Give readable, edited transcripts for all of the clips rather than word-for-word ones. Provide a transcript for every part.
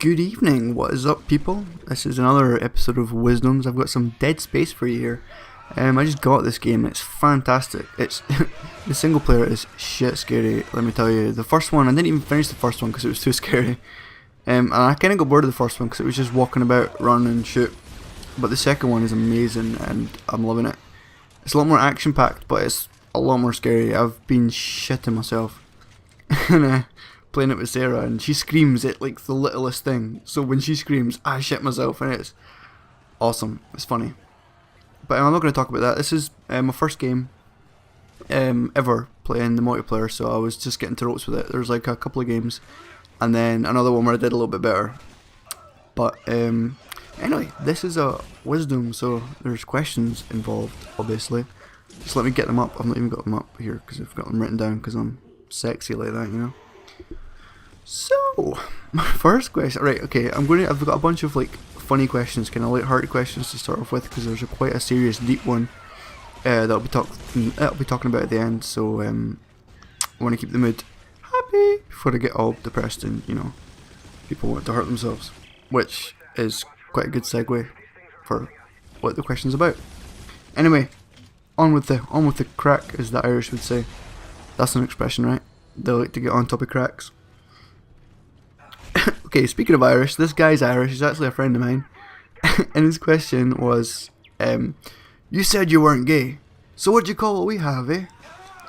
Good evening, what is up people? This is another episode of Wisdoms. I've got some Dead Space for you here. I just got this game, it's fantastic. It's the single player is shit scary, let me tell you. The first one, I didn't even finish the first one because it was too scary. And I kind of got bored of the first one because it was just walking about, run and shoot. But the second one is amazing and I'm loving it. It's a lot more action packed, but it's a lot more scary. I've been shitting myself. And playing it with Sarah, and she screams at like the littlest thing, so when she screams I shit myself, and it's awesome, it's funny. But I'm not going to talk about that. This is my first game ever playing the multiplayer, so I was just getting to ropes with it. There's like a couple of games and then another one where I did a little bit better, but anyway, this is a wisdom, so there's questions involved obviously. Just let me get them up. I've not even got them up here because I've got them written down because I'm sexy like that, you know. So, my first question, right, okay, I've got a bunch of like funny questions, kind of light-hearted questions to start off with, because there's quite a serious, deep one that I'll be talking about at the end, so I want to keep the mood happy before I get all depressed and, you know, people want to hurt themselves, which is quite a good segue for what the question's about. Anyway, on with the crack, as the Irish would say. That's an expression, right? They like to get on top of cracks. Okay, speaking of Irish, this guy's Irish, he's actually a friend of mine. And his question was, you said you weren't gay, so what'd you call what we have, eh?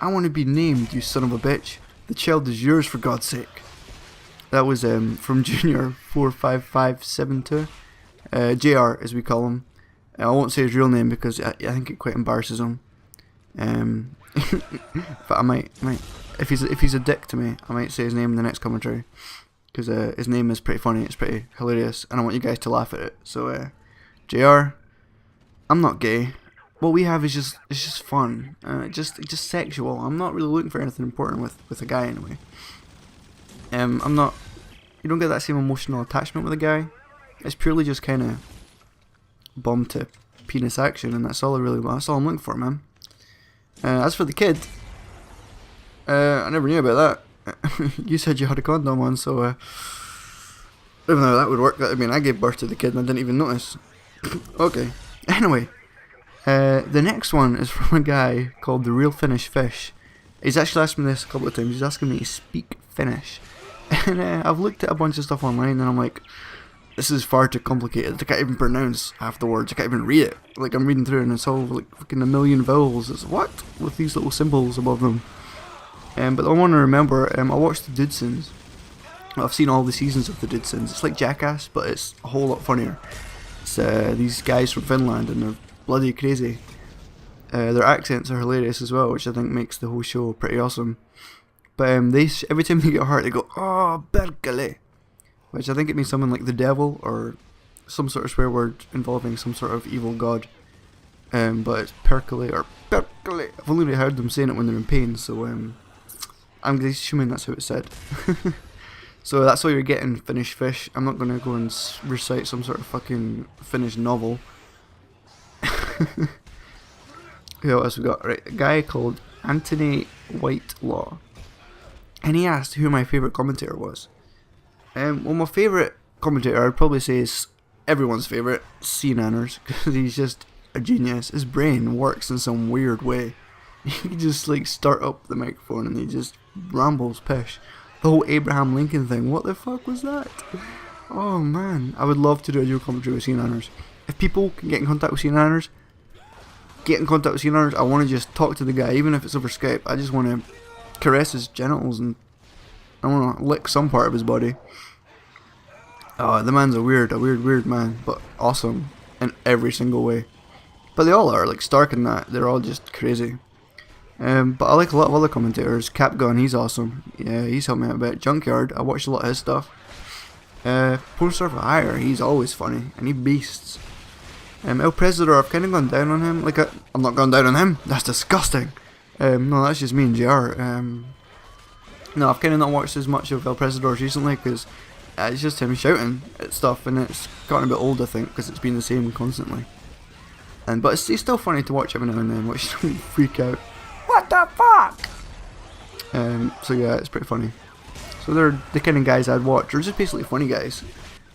I want to be named, you son of a bitch. The child is yours, for God's sake. That was from Junior 45572. JR, as we call him. I won't say his real name because I think it quite embarrasses him. But I might, if he's a dick to me, I might say his name in the next commentary. Because his name is pretty funny, it's pretty hilarious, and I want you guys to laugh at it. So, JR, I'm not gay. What we have is just fun, just sexual. I'm not really looking for anything important with a guy anyway. I'm not. You don't get that same emotional attachment with a guy. It's purely just kind of bum to penis action, and that's all I'm looking for, man. As for the kid, I never knew about that. You said you had a condom on, so I don't know how that would work. I mean, I gave birth to the kid and I didn't even notice. Okay. Anyway, the next one is from a guy called The Real Finnish Fish. He's actually asked me this a couple of times. He's asking me to speak Finnish. And I've looked at a bunch of stuff online and I'm like, this is far too complicated. I can't even pronounce half the words. I can't even read it. Like, I'm reading through and it's all like fucking a million vowels. It's what? With these little symbols above them. But I want to remember, I watched the Dudesons. I've seen all the seasons of the Dudesons. It's like Jackass, but it's a whole lot funnier. It's these guys from Finland, and they're bloody crazy. Their accents are hilarious as well, which I think makes the whole show pretty awesome. But every time they get hurt, they go, "Oh, perkele," which I think it means something like the devil, or some sort of swear word involving some sort of evil god. But it's perkele, or perkele. I've only heard them saying it when they're in pain, so I'm assuming that's how it's said. So that's all you're getting, Finnish Fish. I'm not going to go and recite some sort of fucking Finnish novel. Who else we got? Right, a guy called Anthony Whitelaw. And he asked who my favourite commentator was. Well, my favourite commentator I'd probably say is everyone's favourite, C Nanners, because he's just a genius. His brain works in some weird way. He just like start up the microphone and he just rambles pish. The whole Abraham Lincoln thing, what the fuck was that? Oh man, I would love to do a dual commentary with C Nanners. If people can get in contact with C Nanners, get in contact with C Nanners. I want to just talk to the guy, even if it's over Skype. I just want to caress his genitals and I want to lick some part of his body. Oh, the man's a weird man, but awesome in every single way. But they all are, like Stark and that, they're all just crazy. But I like a lot of other commentators. Capgun, he's awesome. Yeah, he's helped me out a bit. Junkyard, I watched a lot of his stuff. Poster for Hire, he's always funny, and he beasts. El Presidor, I've kind of gone down on him. Like, I'm not gone down on him. That's disgusting. No, that's just me and JR. No, I've kind of not watched as much of El Presidor's recently because it's just him shouting at stuff, and it's gotten a bit old, I think, because it's been the same constantly. But it's still funny to watch every now and then, which don't freak out. What the fuck? So yeah, it's pretty funny. So they're the kind of guys I'd watch. They're just basically funny guys.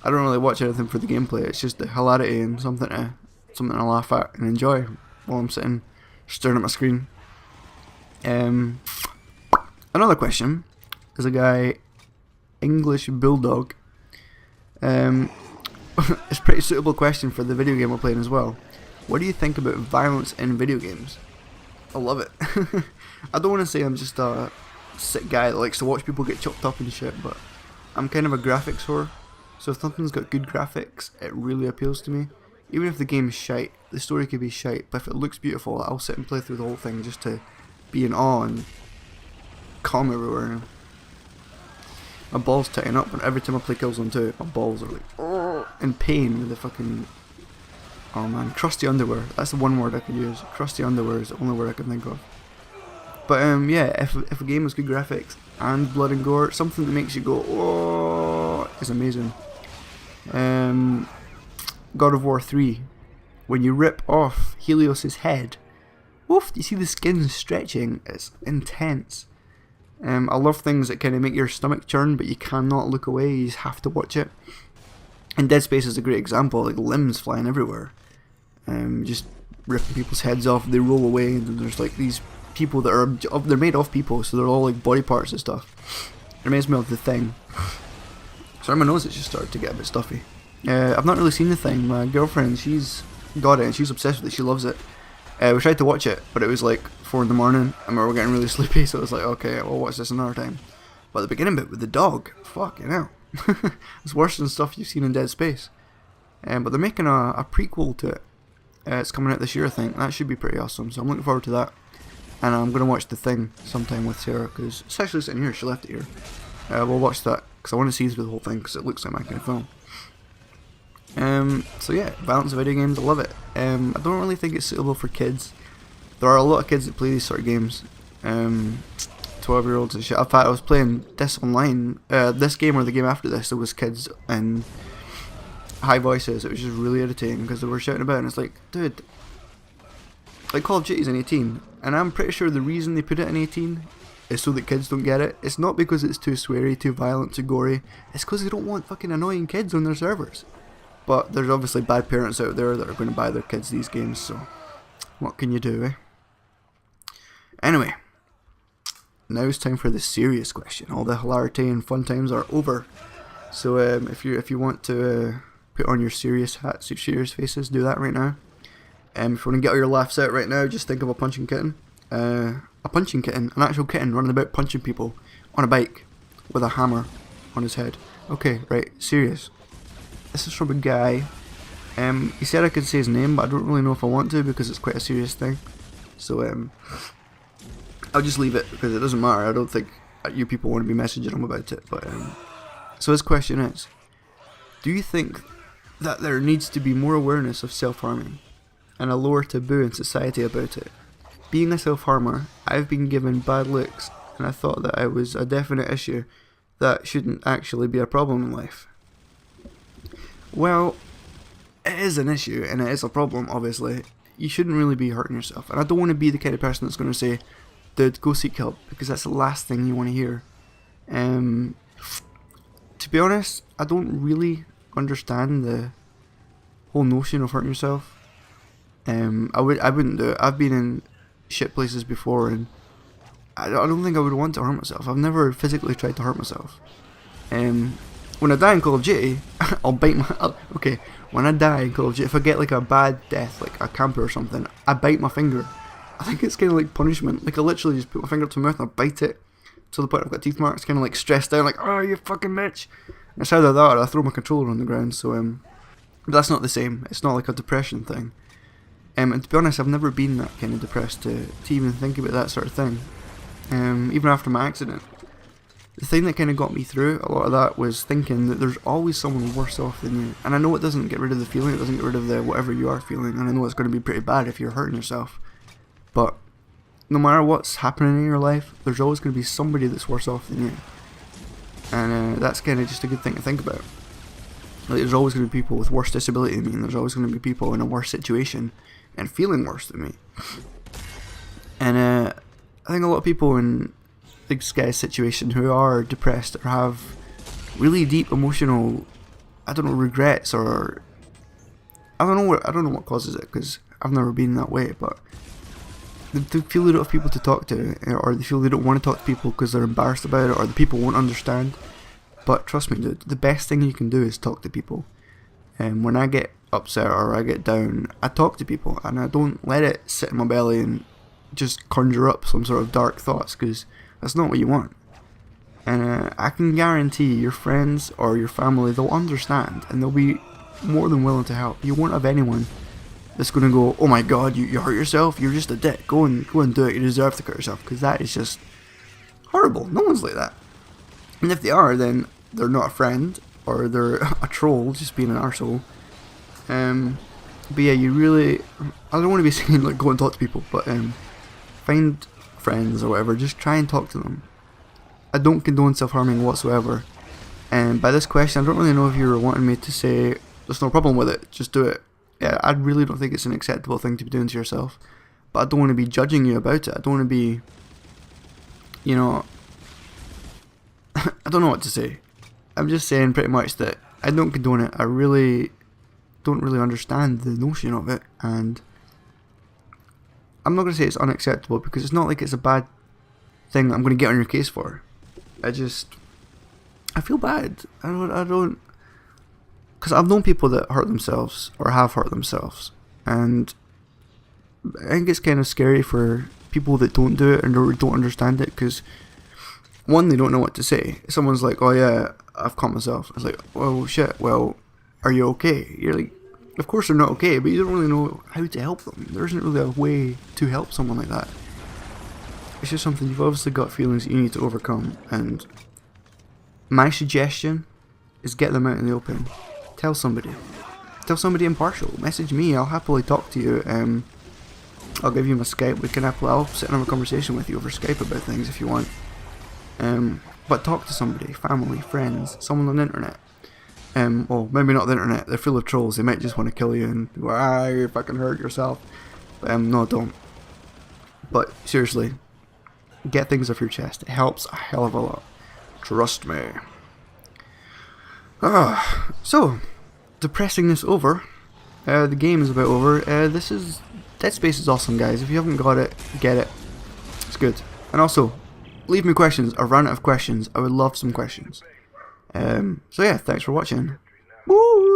I don't really watch anything for the gameplay. It's just the hilarity and something to laugh at and enjoy while I'm sitting staring at my screen. Another question is a guy, English Bulldog. It's a pretty suitable question for the video game we're playing as well. What do you think about violence in video games? I love it. I don't want to say I'm just a sick guy that likes to watch people get chopped up and shit, but I'm kind of a graphics whore. So if something's got good graphics, it really appeals to me. Even if the game's shite, the story could be shite, but if it looks beautiful, I'll sit and play through the whole thing just to be in awe and calm everywhere. My balls tighten up, and every time I play Killzone 2, my balls are like in pain with the fucking... Oh man, crusty underwear. That's the one word I could use. Crusty underwear is the only word I can think of. But yeah, if a game has good graphics and blood and gore, something that makes you go, oh, is amazing. God of War 3. When you rip off Helios's head, woof, you see the skin stretching. It's intense. I love things that kind of make your stomach churn, but you cannot look away. You just have to watch it. And Dead Space is a great example, like limbs flying everywhere. Just ripping people's heads off, they roll away, and there's like these people that are, they're made of people, so they're all like body parts and stuff. It reminds me of The Thing. Sorry, my nose has just started to get a bit stuffy. I've not really seen The Thing. My girlfriend, she's got it and she's obsessed with it, she loves it. We tried to watch it, but it was like 4 in the morning and we were getting really sleepy, so it was like, okay, we'll watch this another time. But the beginning bit with the dog, fucking hell. It's worse than stuff you've seen in Dead Space. But they're making a prequel to it. It's coming out this year, I think. That should be pretty awesome, so I'm looking forward to that. And I'm going to watch The Thing sometime with Sarah, because it's actually sitting here, she left it here. We'll watch that, because I want to see through the whole thing, because it looks like my kind of film. So yeah, violence in video games, I love it. I don't really think it's suitable for kids. There are a lot of kids that play these sort of games. 12-year-olds and shit. In fact, I was playing this online, this game or the game after this, there was kids and high voices. It was just really irritating because they were shouting about it, and it's like, dude, like Call of Duty's an 18, and I'm pretty sure the reason they put it in 18 is so that kids don't get it. It's not because it's too sweary, too violent, too gory. It's because they don't want fucking annoying kids on their servers. But there's obviously bad parents out there that are going to buy their kids these games, so what can you do, eh? Anyway, now it's time for the serious question. All the hilarity and fun times are over. So if you want to put on your serious hats, your serious faces, do that right now. If you want to get all your laughs out right now, just think of a punching kitten. A punching kitten, an actual kitten running about punching people on a bike with a hammer on his head. Okay, right, serious. This is from a guy. He said I could say his name, but I don't really know if I want to because it's quite a serious thing. So I'll just leave it because it doesn't matter. I don't think you people want to be messaging him about it. But so his question is, do you think that there needs to be more awareness of self-harming and a lower taboo in society about it? Being a self-harmer, I've been given bad looks, and I thought that it was a definite issue that shouldn't actually be a problem in life. Well, it is an issue and it is a problem, obviously. You shouldn't really be hurting yourself, and I don't want to be the kind of person that's going to say, dude, go seek help, because that's the last thing you want to hear. To be honest, I don't really understand the whole notion of hurting yourself. I wouldn't do it. I've been in shit places before, and I don't think I would want to hurt myself. I've never physically tried to hurt myself. When I die in Call of Duty, I'll bite my... Okay, when I die in Call of Duty, if I get like a bad death, like a camper or something, I bite my finger. I think it's kind of like punishment. Like I literally just put my finger up to my mouth and I bite it to the point I've got teeth marks, kind of like stressed out, like, oh, you fucking bitch. It's either that or I throw my controller on the ground, so but that's not the same. It's not like a depression thing. And to be honest, I've never been that kind of depressed to even think about that sort of thing. Even after my accident. The thing that kind of got me through a lot of that was thinking that there's always someone worse off than you. And I know it doesn't get rid of the feeling, it doesn't get rid of the whatever you are feeling, and I know it's going to be pretty bad if you're hurting yourself. But no matter what's happening in your life, there's always going to be somebody that's worse off than you. And that's kind of just a good thing to think about. Like, there's always going to be people with worse disability than me, and there's always going to be people in a worse situation and feeling worse than me. And I think a lot of people in this guy's situation who are depressed or have really deep emotional I don't know, regrets, or I don't know what causes it, because I've never been that way, but they feel they don't have people to talk to, or they feel they don't want to talk to people because they're embarrassed about it, or the people won't understand. But trust me, dude, the best thing you can do is talk to people. And when I get upset or I get down, I talk to people, and I don't let it sit in my belly and just conjure up some sort of dark thoughts, because that's not what you want. And I can guarantee your friends or your family, they'll understand, and they'll be more than willing to help. You won't have anyone that's going to go, oh my god, you hurt yourself, you're just a dick, go and do it, you deserve to cut yourself, because that is just horrible. No one's like that. And if they are, then they're not a friend, or they're a troll just being an arsehole. But yeah, you really, I don't want to be saying like go and talk to people, but find friends or whatever, just try and talk to them. I don't condone self-harming whatsoever, and by this question I don't really know if you were wanting me to say there's no problem with it, just do it. Yeah, I really don't think it's an acceptable thing to be doing to yourself, but I don't want to be judging you about it. I don't want to be, you know, I don't know what to say. I'm just saying pretty much that I don't condone it. I really don't really understand the notion of it, and I'm not going to say it's unacceptable, because it's not like it's a bad thing that I'm going to get on your case for. I feel bad. I don't, because I've known people that hurt themselves or have hurt themselves, and I think it's kind of scary for people that don't do it and don't understand it, because one, they don't know what to say. Someone's like, oh yeah, I've cut myself. It's like, well shit, well, are you okay? You're like, of course they're not okay, but you don't really know how to help them. There isn't really a way to help someone like that. It's just something you've obviously got feelings that you need to overcome, and my suggestion is get them out in the open. Tell somebody impartial. Message me, I'll happily talk to you. I'll give you my Skype, I'll sit and have a conversation with you over Skype about things if you want. But talk to somebody, family, friends, someone on the internet. Well, maybe not the internet, they're full of trolls, they might just want to kill you and go, you fucking hurt yourself. No, don't. But seriously, get things off your chest. It helps a hell of a lot. Trust me. So, depressing this over, the game is about over. Dead Space is awesome, guys. If you haven't got it, get it. It's good. And also, leave me questions. I've run out of questions. I would love some questions. So yeah, thanks for watching. Woo!